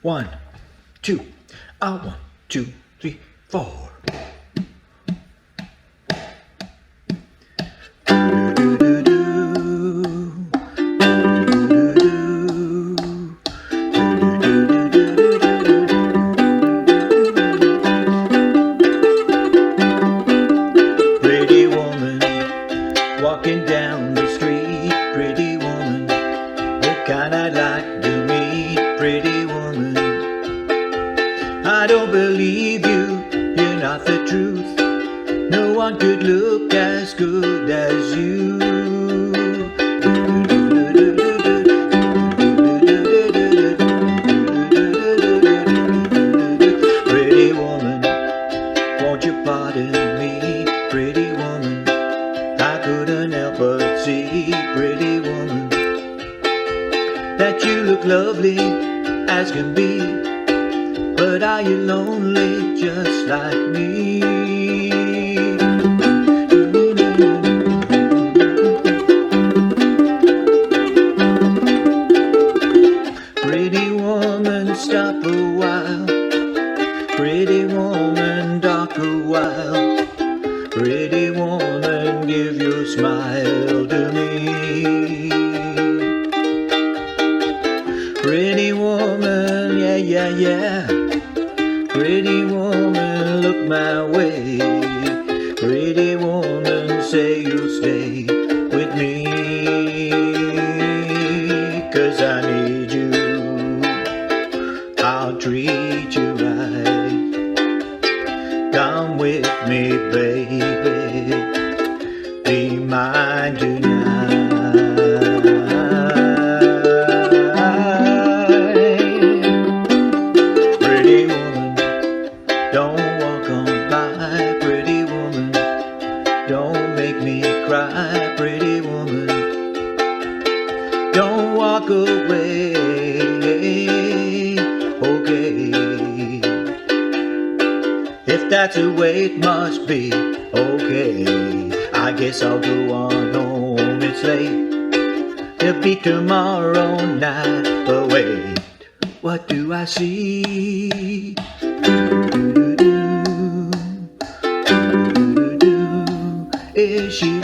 1, 2, 1, 2, 3, 4. Pretty woman walking down the street, pretty woman, the kind I'd like to meet, pretty woman. I don't believe you, you're not the truth. No one could look as good as you. Pretty woman, won't you pardon me, pretty woman? I couldn't help but see, pretty woman, that you look lovely as can be. But are you lonely just like me? Pretty woman, stop a while. Pretty woman, talk a while. Pretty woman, give your smile to me. Pretty woman, yeah, yeah, yeah. Pretty woman, look my way. Pretty woman, say you'll stay with me. 'Cause I need you, I'll treat you right. Come with me, baby, be mine tonight. Pretty woman, don't walk on by, pretty woman, don't make me cry, pretty woman, don't walk away, okay. If that's the way it must be, okay, I guess I'll go on home, it's late. It'll be tomorrow night, but wait, what do I see? Is she